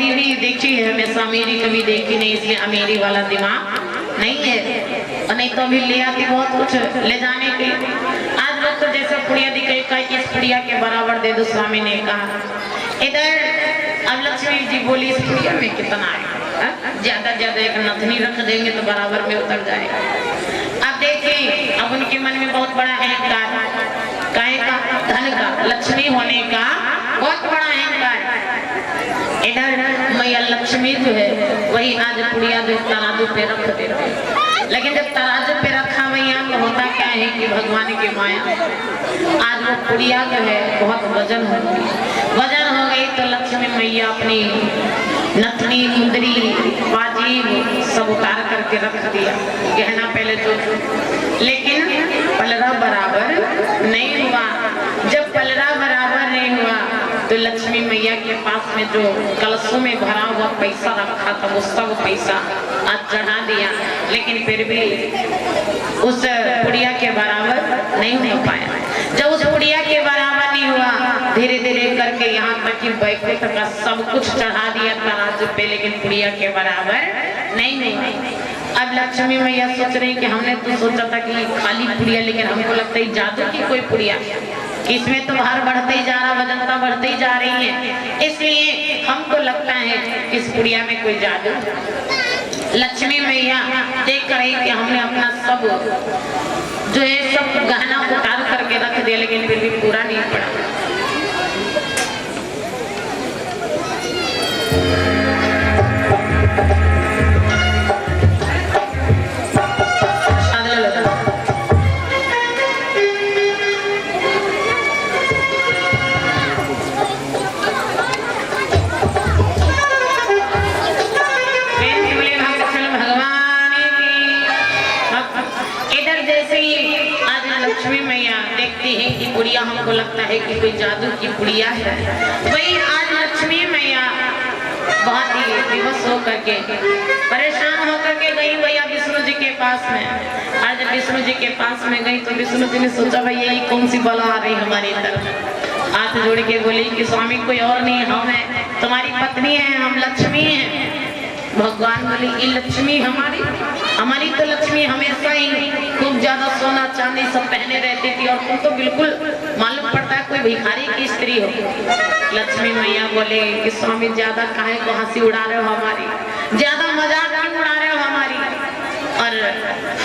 अमीरी भी देखी है, हमेशा अमीरी कभी देखी नहीं, इसलिए अमीरी वाला दिमाग नहीं है। और नहीं तो अभी ले आती बहुत कुछ ले जाने के। आज लोग तो जैसे पुड़िया दिखे का इस पुड़िया के बराबर दे दो, स्वामी ने कहा। इधर अब लक्ष्मी जी बोली इस पुड़िया में कितना है, ज्यादा ज्यादा एक नथनी रख देंगे तो बराबर में उतर जाएगा। अब देखिए अब उनके मन में बहुत बड़ा अहंकार, काहे का, धन का, लक्ष्मी होने का बहुत बड़ा अहंकार। इधर मैया लक्ष्मी जो है वही आज पुड़िया जो तराजू पे रख दे रहे, लेकिन जब तराजू पे रखा मैया तो होता क्या है कि भगवान की माया आज वो पुड़िया जो है बहुत वजन होती, वजन हो गई तो लक्ष्मी मैया अपनी नथनी, मुंदरी, पाजीब सब उतार करके रख दिया, गहना पहले तो, लेकिन पलड़ा बराबर नहीं हुआ। जब पलड़ा बराबर नहीं हुआ तो लक्ष्मी मैया के पास में जो कलशों में भरा हुआ पैसा रखा था वो सब पैसा आज चढ़ा दिया, लेकिन फिर भी उस पुड़िया के बराबर नहीं हो पाया। जब उस पुड़िया के बराबर नहीं हुआ, धीरे धीरे करके यहाँ तक कि बैकुंठ का सब कुछ चढ़ा दिया तराजू पे, लेकिन पुड़िया के बराबर नहीं हुआ। अब लक्ष्मी मैया सोच रही कि हमने तो सोचा था कि खाली पुड़िया, लेकिन हमको लगता है जादू की कोई पुड़िया, इसमें तो भार बढ़ते ही जा रहा, वजनता बढ़ते ही जा रही है, इसलिए हमको लगता है इस पुड़िया में कोई जादू। लक्ष्मी मैया देख रही कि हमने अपना सब जो है सब गहना उतार करके रख दिया, लेकिन फिर भी पूरा नहीं पड़ा। पुड़िया हमको लगता है कि कोई जादू की पुड़िया है, वही आज लक्ष्मी मैया बहुत ही विवश होकर के परेशान होकर के गई भैया विष्णु जी के पास में। आज विष्णु जी के पास में गई तो विष्णु जी ने सोचा भाई यही कौन सी बला आ रही हमारी तरफ, हाथ जोड़ के बोली कि स्वामी कोई और नहीं, हम है तुम्हारी पत्नी है, हम लक्ष्मी हैं। भगवान बोली ये लक्ष्मी हमारी तो लक्ष्मी हमेशा ही खूब ज्यादा सोना चांदी सब पहने रहती थी, और तुम तो बिल्कुल मालूम पड़ता है कोई भिखारी की स्त्री हो। लक्ष्मी मैया बोले कि स्वामी ज्यादा काहे को हंसी उड़ा रहे हो हमारी, ज्यादा मजाक क्यों उड़ा रहे हो हमारी, और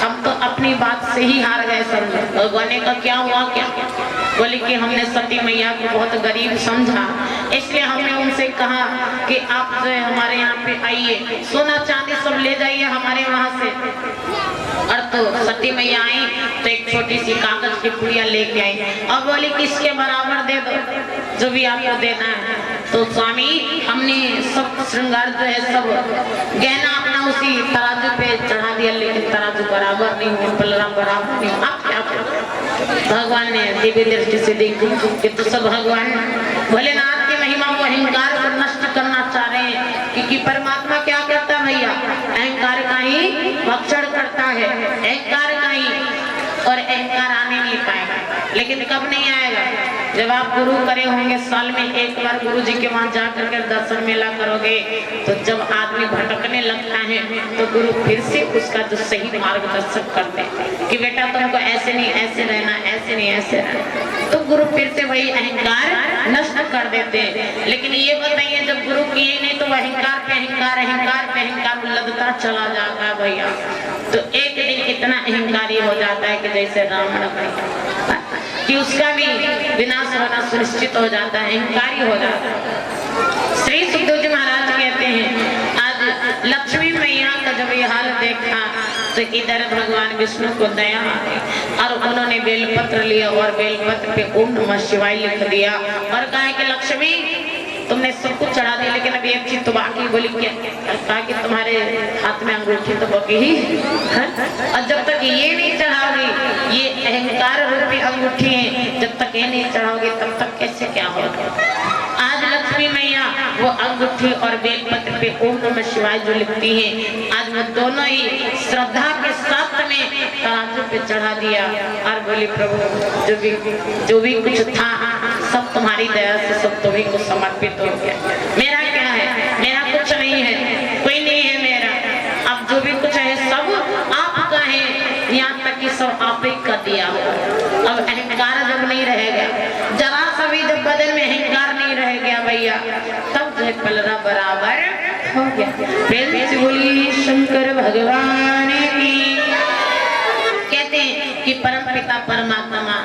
हम तो अपनी बात से ही हार गए सब। भगवान का क्या हुआ, क्या बोले कि हमने सती मैया को बहुत गरीब समझा, इसलिए हमने उनसे कहा कि आप जो है हमारे यहाँ पे आइए, सोना चांदी सब ले जाइए हमारे वहाँ से। और तो सती मैया आई तो एक छोटी सी कागज की पुड़िया लेके आई और बोली किसके बराबर दे दो जो भी आपको देना है। तो स्वामी हमने सब श्रृंगार जो है सब गहना अपना उसी तराजू पे चढ़ा दिया, लेकिन तराजू बराबर नहीं हुआ, पलड़ा बराबर नहीं हुआ। आप क्या करें? भगवान ने दिव्य दृष्टि से देखी कि तो सब भगवान भोलेनाथ की महिमा को अहंकार को नष्ट करना चाह रहे हैं, क्योंकि परमात्मा क्या करता है भैया, अहंकार का ही भक्षण करता है, अहंकार का ही, और अहंकार आने नहीं पाएगा। लेकिन कब नहीं आएगा, जब आप गुरु करे होंगे, साल में एक बार गुरु जी के वहां जाकर के दर्शन मेला करोगे, तो जब आदमी भटकने लगता है तो गुरु फिर से उसका जो सही मार्गदर्शन करते हैं कि बेटा तुमको ऐसे नहीं ऐसे रहना, ऐसे नहीं ऐसे रहना, तो गुरु फिर से वही अहंकार नष्ट कर देते हैं। लेकिन ये बताइए जब गुरु किए नहीं तो अहंकार पे अहंकार, अहंकार पे अहंकार लदता चला जाता है भैया, तो एक दिन इतना अहंकारी हो जाता है कि जैसे रावण भैया कि उसका भी विनाश होना सुनिश्चित हो जाता है, अहंकारी हो जाता है। श्री सुखदेव जी महाराज कहते हैं आज लक्ष्मी मैया का जब ये हाल देखा तो इधर भगवान विष्णु को दया आ गई और उन्होंने बेलपत्र लिया और बेलपत्र पे ओम नमः शिवाय लिख दिया और कहा कि लक्ष्मी तुमने सब कुछ चढ़ा दिया, लेकिन अभी एक चीज तो बाकी। बोली क्या? कहा कि तुम्हारे हाथ में अंगूठी तो बाकी ही है, और जब तक ये नहीं चढ़ाओगी, ये अहंकार रूपी अंगूठी है, जब तक ये नहीं चढ़ाओगे तब तक कैसे क्या होगा। आज लक्ष्मी मैया वो अंगूठी और बेलपत्र पे ओम नमः शिवाय जो लिखती है, आज वो दोनों ही श्रद्धा के साथ में तराजू पे चढ़ा दिया और बोली प्रभु जो भी कुछ था सब तुम्हारी दया से सब तुम्हीं को समर्पित हो गया। मेरा क्या है, मेरा सब आप ही का दिया हो। अब अहंकार जब नहीं रहेगा, जरा सा भी जब बदन में अहंकार नहीं रह गया भैया, तब जो पलरा बराबर हो गया। फिर से बोली शंकर भगवान की। कहते हैं कि परम पिता परमात्मा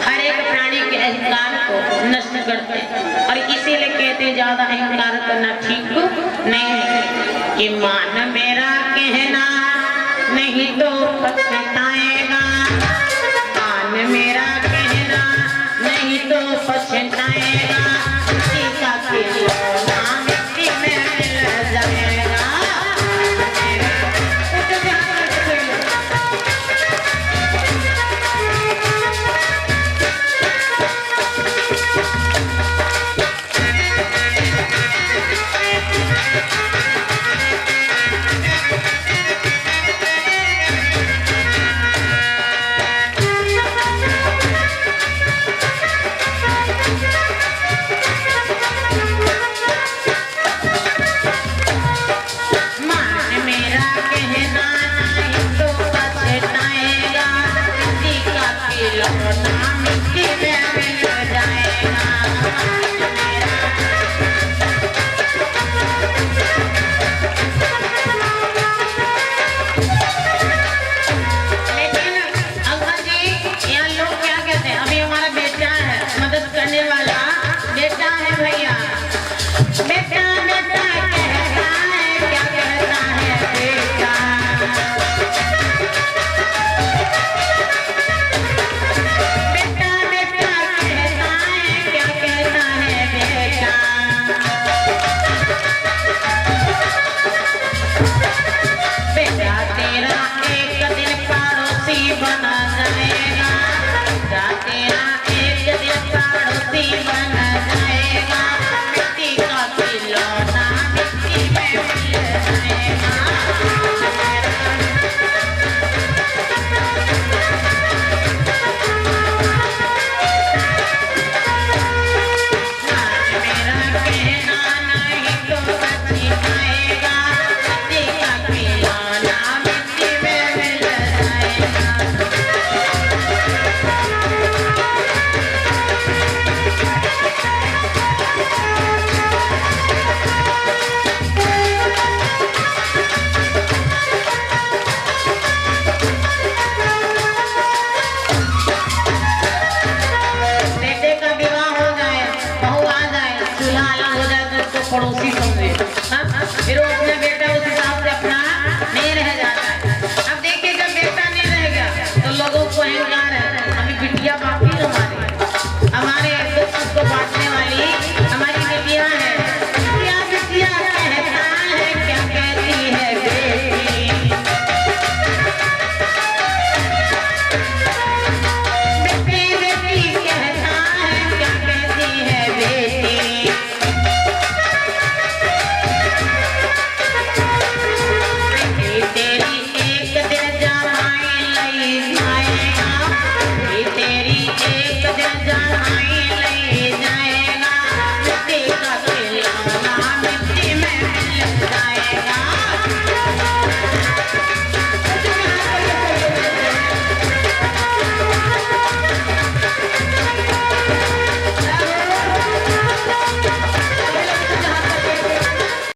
हर एक प्राणी के अहंकार को नष्ट करते हैं, और इसीलिए कहते हैं ज्यादा अहंकार करना ठीक नहीं है। कि मान मेरा कहना नहीं तो पछताएगा, मान मेरा कहना नहीं तो पछताएगा, सीता के नाम मिट्टी में मिल जाएगा। Keep